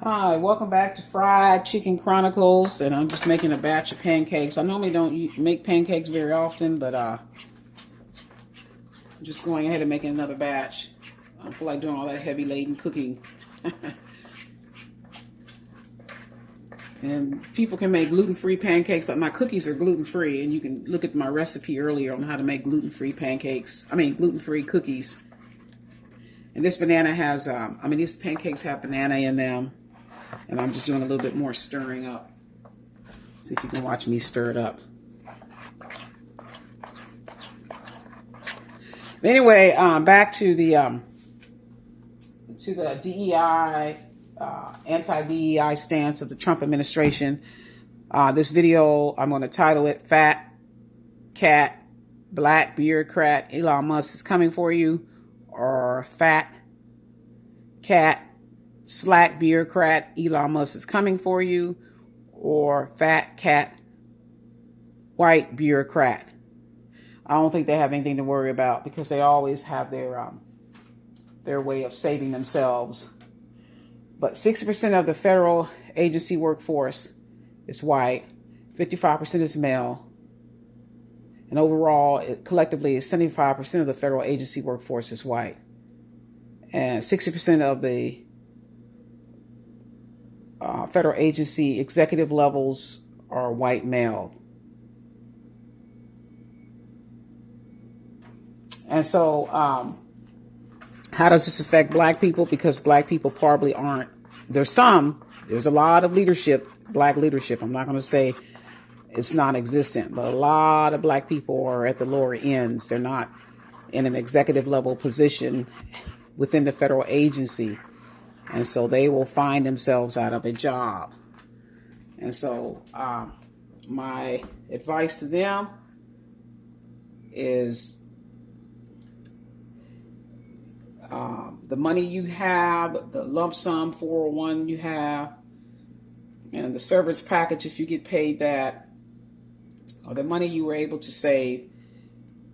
Hi, welcome back to Fried Chicken Chronicles, and I'm just making a batch of pancakes. I normally don't make pancakes very often, but I'm just going ahead and making another batch. I don't feel like doing all that heavy-laden cooking. And people can make gluten-free pancakes. Like my cookies are gluten-free, and you can look at my recipe earlier on how to make gluten-free gluten-free cookies. And this banana has, these pancakes have banana in them. And I'm just doing a little bit more stirring up. See if you can watch me stir it up. But anyway, back to the DEI, anti-DEI stance of the Trump administration. This video, I'm going to title it "Phat, Cat, Black Bureaucrat, Elon Musk is coming for you," or "Phat, Cat, Slack Bureaucrat, Elon Musk is coming for you," or "Phat, Cat, White Bureaucrat. I don't think they have anything to worry about because they always have their way of saving themselves. But 60% of the federal agency workforce is white, 55% is male, and overall, collectively, 75% of the federal agency workforce is white, and 60% of the federal agency executive levels are white male. And so how does this affect black people? Because black people probably aren't. There's a lot of leadership, black leadership. I'm not going to say it's non-existent, but a lot of black people are at the lower ends. They're not in an executive level position within the federal agency. And so they will find themselves out of a job. And so my advice to them is the money you have, the lump sum 401 you have, and the severance package if you get paid that, or the money you were able to save,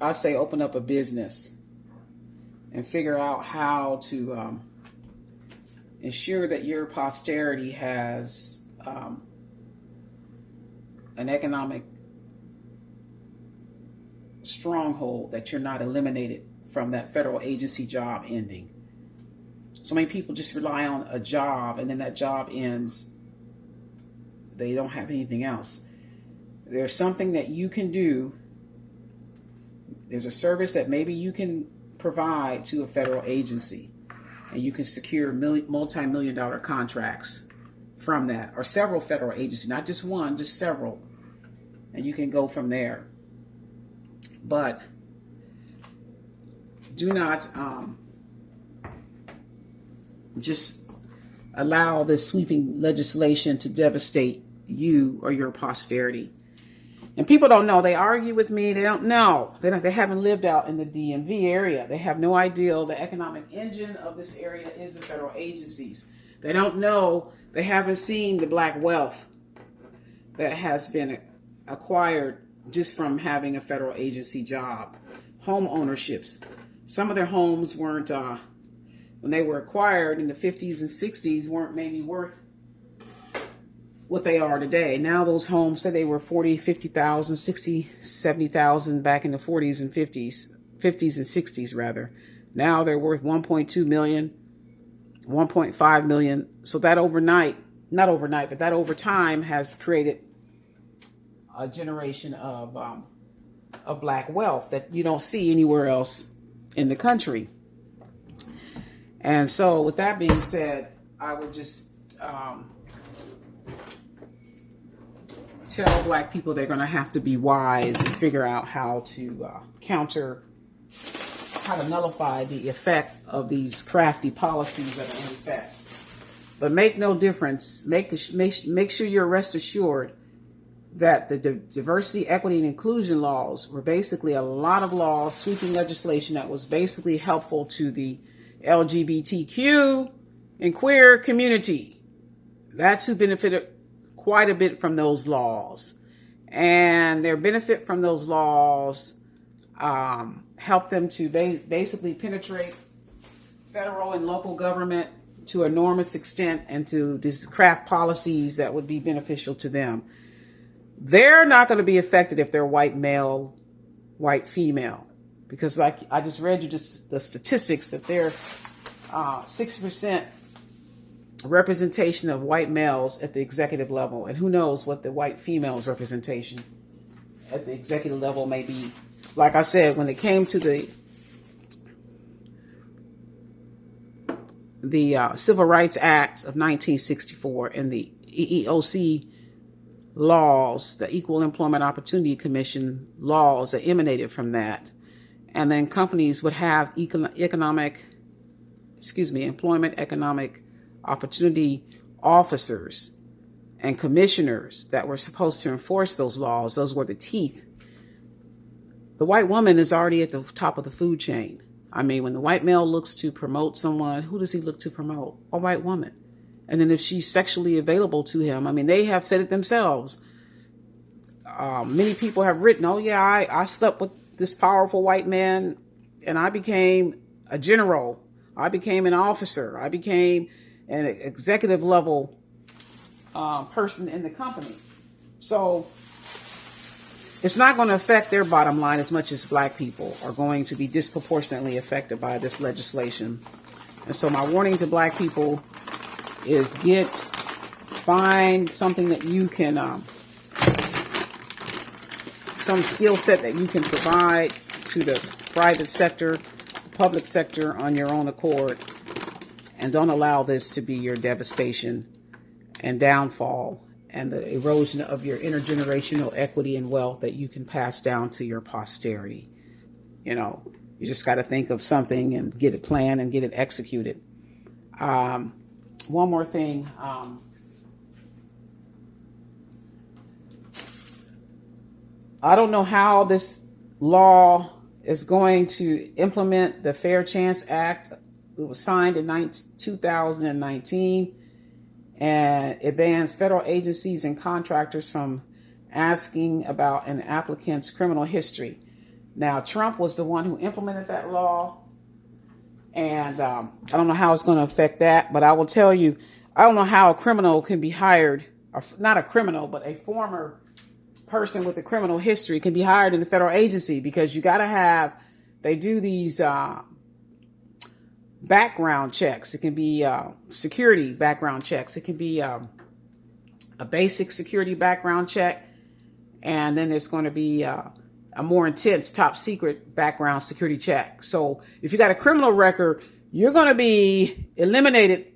I'd say open up a business and figure out how to ensure that your posterity has an economic stronghold, that you're not eliminated from that federal agency job ending. So many people just rely on a job, and then that job ends. They don't have anything else. There's something that you can do. There's a service that maybe you can provide to a federal agency, and you can secure multi-million dollar contracts from that, or several federal agencies, not just one, just several. And you can go from there. But do not just allow this sweeping legislation to devastate you or your posterity. And people don't know. They argue with me. They don't know. They haven't lived out in the DMV area. They have no idea the economic engine of this area is the federal agencies. They don't know. They haven't seen the black wealth that has been acquired just from having a federal agency job. Home ownerships. Some of their homes weren't, when they were acquired in the 50s and 60s, weren't maybe worth what they are today. Now those homes, say they were 40, 50,000, 60, 70,000 back in the 40s and 50s and 60s rather. Now they're worth 1.2 million, 1.5 million. So that not overnight, but that over time has created a generation of black wealth that you don't see anywhere else in the country. And so with that being said, I would just tell black people they're going to have to be wise and figure out how to nullify the effect of these crafty policies that are in effect. But make no difference. Make sure you're rest assured that the diversity, equity, and inclusion laws were basically a lot of laws, sweeping legislation that was basically helpful to the LGBTQ and queer community. That's who benefited quite a bit from those laws. And their benefit from those laws helped them to basically penetrate federal and local government to enormous extent and to these craft policies that would be beneficial to them. They're not going to be affected if they're white male, white female, because like I just read you just the statistics that they're 6% representation of white males at the executive level, and who knows what the white females representation at the executive level may be. Like I said, when it came to the Civil Rights Act of 1964 and the EEOC laws, the Equal Employment Opportunity Commission laws that emanated from that, and then companies would have employment economic opportunity officers and commissioners that were supposed to enforce those laws. Those were the teeth. The white woman is already at the top of the food chain. I mean, when the white male looks to promote someone, who does he look to promote? A white woman. And then if she's sexually available to him, I mean, they have said it themselves. Many people have written, oh yeah, I slept with this powerful white man and I became a general. I became an officer. I became an executive level person in the company. So it's not going to affect their bottom line as much as black people are going to be disproportionately affected by this legislation. And so my warning to black people is find something that you can, some skill set that you can provide to the private sector, public sector on your own accord, and don't allow this to be your devastation and downfall and the erosion of your intergenerational equity and wealth that you can pass down to your posterity. You know, you just got to think of something and get it planned and get it executed. One more thing. I don't know how this law is going to implement the Fair Chance Act. It was signed in 2019, and it bans federal agencies and contractors from asking about an applicant's criminal history. Now, Trump was the one who implemented that law, and I don't know how it's going to affect that, but I will tell you, I don't know how a criminal can be hired, or not a criminal, but a former person with a criminal history can be hired in the federal agency, because you got to have, they do these background checks. It can be security background checks. It can be a basic security background check. And then there's going to be a more intense top secret background security check. So if you got a criminal record, you're going to be eliminated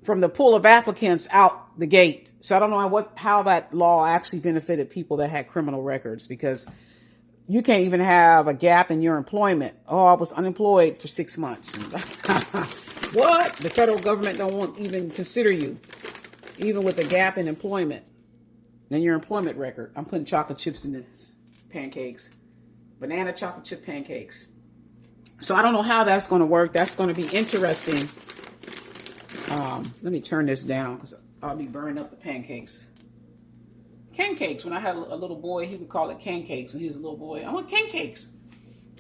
from the pool of applicants out the gate. So I don't know how that law actually benefited people that had criminal records, because you can't even have a gap in your employment. Oh, I was unemployed for 6 months. What? The federal government don't want even consider you, even with a gap in employment in your employment record. I'm putting chocolate chips in this pancakes, banana chocolate chip pancakes. So I don't know how that's going to work. That's going to be interesting. Let me turn this down because I'll be burning up the pancakes. Pancakes. When I had a little boy, he would call it pancakes. When he was a little boy, I want pancakes.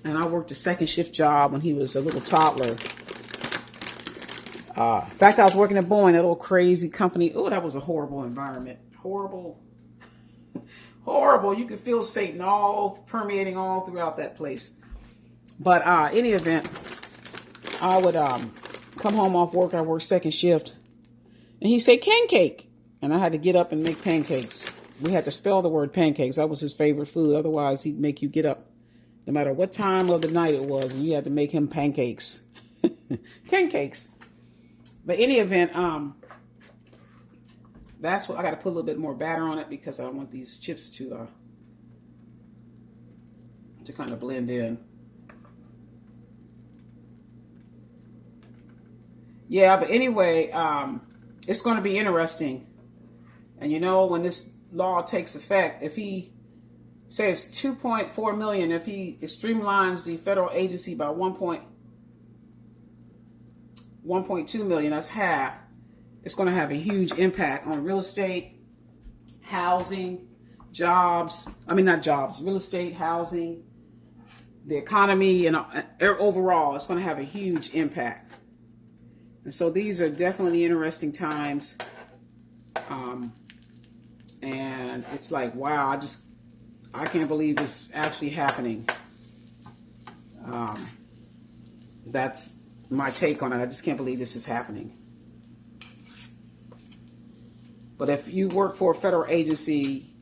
And I worked a second shift job when he was a little toddler. In fact, I was working at Boeing, that little crazy company. Oh, that was a horrible environment. Horrible. Horrible. You could feel Satan permeating all throughout that place. But any event, I would come home off work. I worked second shift. And he said, pancake. And I had to get up and make pancakes. We had to spell the word pancakes. That was his favorite food. Otherwise, he'd make you get up no matter what time of the night it was. And you had to make him pancakes. Pancakes. But any event, that's what I got to put a little bit more batter on it, because I want these chips to kind of blend in. Yeah, but anyway, it's going to be interesting. And you know, when this law takes effect, if he says 2.4 million, if he streamlines the federal agency by 1.2 million, that's half, it's going to have a huge impact on real estate, housing, jobs. I mean, not jobs, real estate, housing, the economy, and overall, it's going to have a huge impact. And so these are definitely interesting times. And it's like, wow, I can't believe this is actually happening. That's my take on it. I just can't believe this is happening. But if you work for a federal agency,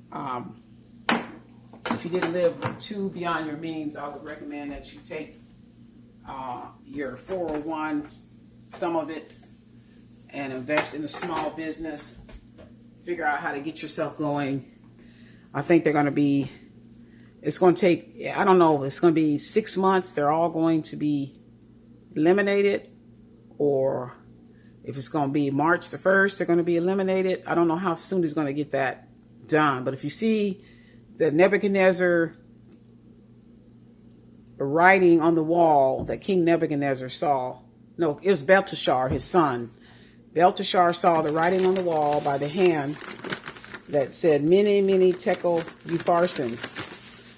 if you didn't live too beyond your means, I would recommend that you take your 401, some of it, and invest in a small business. Figure out how to get yourself going. I think it's going to take, I don't know, it's going to be 6 months. They're all going to be eliminated, or if it's going to be March the 1st, they're going to be eliminated. I don't know how soon he's going to get that done. But if you see the Nebuchadnezzar writing on the wall that King Nebuchadnezzar saw, no, it was Belteshazzar, his son. Belteshazzar saw the writing on the wall by the hand that said, Mene, Mene, Tekel, Upharsin.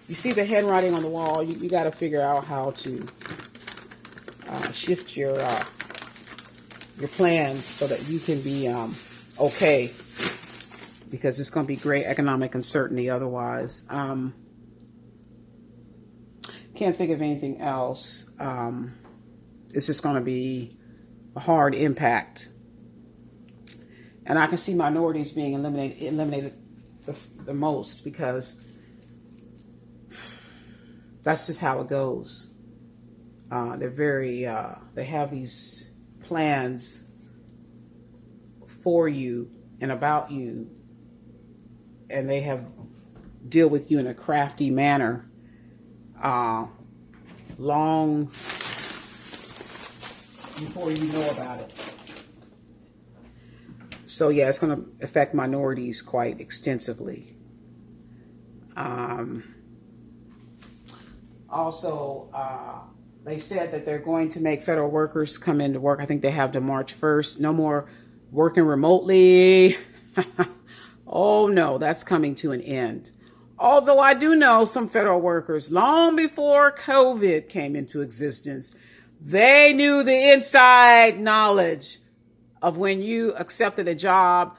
You see the handwriting on the wall, you got to figure out how to shift your plans so that you can be okay, because it's going to be great economic uncertainty otherwise. Can't think of anything else. It's just going to be a hard impact. And I can see minorities being eliminated the most, because that's just how it goes. They have these plans for you and about you, and they deal with you in a crafty manner, long before you know about it. So yeah, it's going to affect minorities quite extensively. Also, they said that they're going to make federal workers come into work. I think they have to March 1st. No more working remotely. Oh no, that's coming to an end. Although I do know some federal workers, long before COVID came into existence, they knew the inside knowledge of when you accepted a job,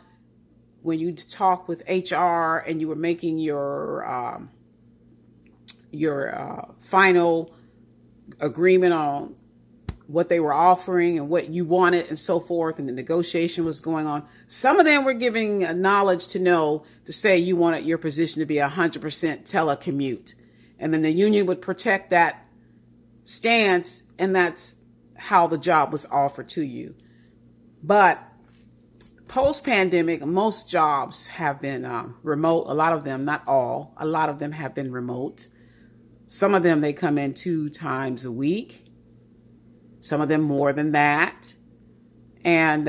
when you talked with HR and you were making your final agreement on what they were offering and what you wanted and so forth, and the negotiation was going on. Some of them were giving knowledge to say you wanted your position to be 100% telecommute. And then the union would protect that stance, and that's how the job was offered to you. But post-pandemic, most jobs have been remote. A lot of them, not all, a lot of them have been remote. Some of them, they come in 2 times a week. Some of them more than that. And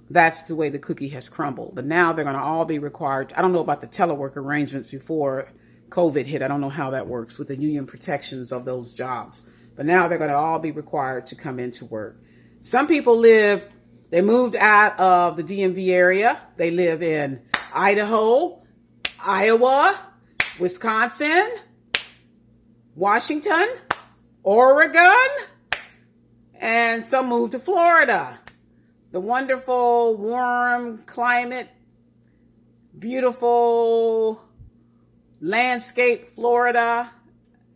that's the way the cookie has crumbled. But now they're going to all be required. I don't know about the telework arrangements before COVID hit. I don't know how that works with the union protections of those jobs. But now they're going to all be required to come into work. Some people they moved out of the DMV area. They live in Idaho, Iowa, Wisconsin, Washington, Oregon, and some moved to Florida. The wonderful, warm climate, beautiful landscape Florida,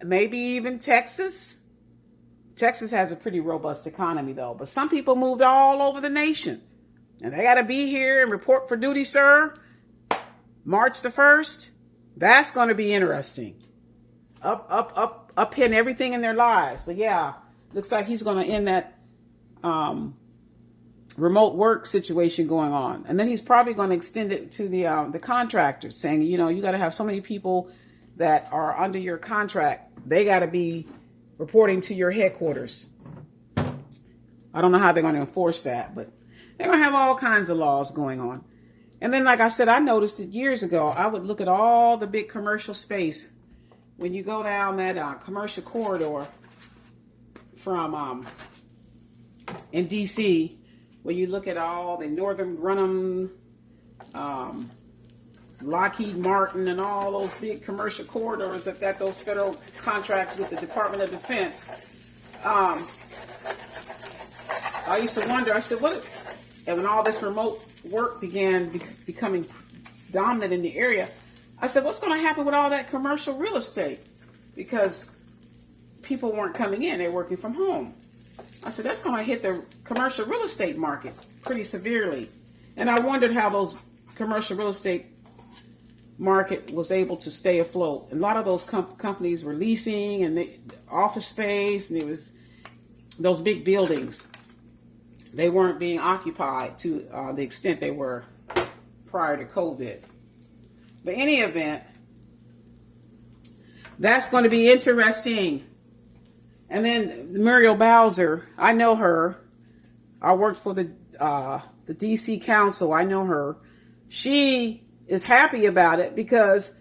maybe even Texas. Texas has a pretty robust economy, though. But some people moved all over the nation. And they got to be here and report for duty, sir. March the 1st. That's going to be interesting. Upend everything in their lives. But yeah, looks like he's going to end that remote work situation going on. And then he's probably going to extend it to the contractors, saying, you got to have so many people that are under your contract. They got to be reporting to your headquarters. I don't know how they're going to enforce that, but they're going to have all kinds of laws going on. And then, like I said, I noticed that years ago, I would look at all the big commercial space. When you go down that commercial corridor from in D.C., when you look at all the Northern Grumman, Lockheed Martin, and all those big commercial corridors that got those federal contracts with the Department of Defense. I used to wonder, I said, what? And when all this remote work began becoming dominant in the area, I said, what's going to happen with all that commercial real estate? Because people weren't coming in, they're working from home. I said, that's going to hit the commercial real estate market pretty severely. And I wondered how those commercial real estate market was able to stay afloat. And a lot of those companies were leasing and office space, and it was those big buildings. They weren't being occupied to the extent they were prior to COVID. But in any event, that's going to be interesting. And then Muriel Bowser, I know her. I worked for the DC Council. I know her. She is happy about it because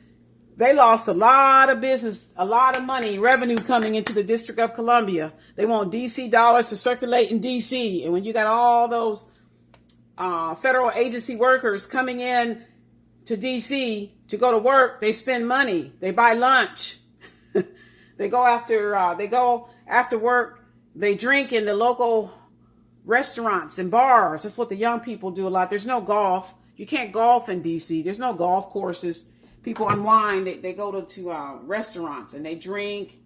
they lost a lot of business, a lot of money, revenue coming into the District of Columbia. They want DC dollars to circulate in DC. And when you got all those federal agency workers coming in to DC to go to work, they spend money. They buy lunch. They go after work. They drink in the local restaurants and bars. That's what the young people do a lot. There's no golf. You can't golf in DC. There's no golf courses. People unwind. They go to restaurants and they drink,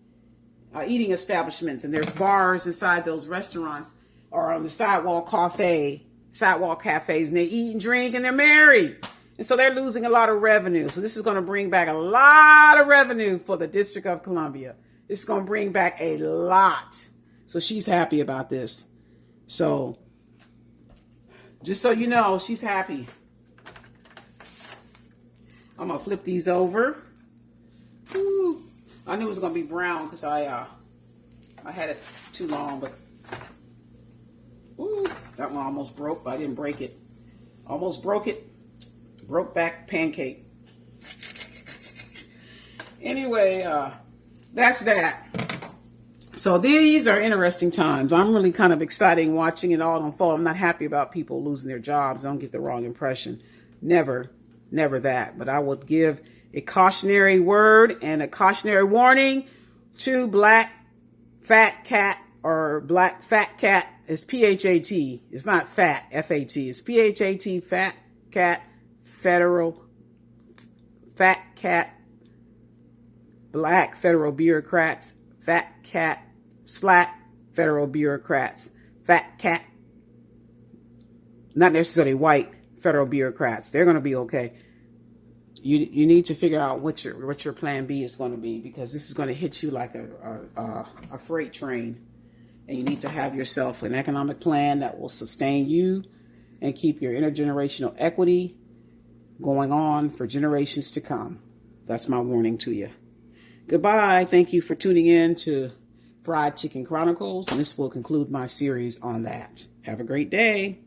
eating establishments, and there's bars inside those restaurants or on the sidewalk cafes, and they eat and drink and they're married. And so they're losing a lot of revenue. So this is going to bring back a lot of revenue for the District of Columbia. It's going to bring back a lot. So she's happy about this. So just so you know, she's happy. I'm going to flip these over. Ooh, I knew it was going to be brown because I had it too long, but ooh, that one almost broke, but I didn't break it. Almost broke it. Broke back pancake. Anyway, that's that. So these are interesting times. I'm really kind of excited watching it all unfold. I'm not happy about people losing their jobs. Don't get the wrong impression. Never that. But I would give a cautionary word and a cautionary warning to black fat cat or black fat cat. It's P-H-A-T. It's not fat, F-A-T. It's P-H-A-T, fat cat, federal, fat cat, black federal bureaucrats, fat cat, slack federal bureaucrats, fat cat, not necessarily white federal bureaucrats. They're going to be okay. You need to figure out what your plan B is going to be, because this is going to hit you like a freight train, and you need to have yourself an economic plan that will sustain you and keep your intergenerational equity going on for generations to come. That's my warning to you. Goodbye. Thank you for tuning in to Fried Chicken Chronicles, and this will conclude my series on that. Have a great day.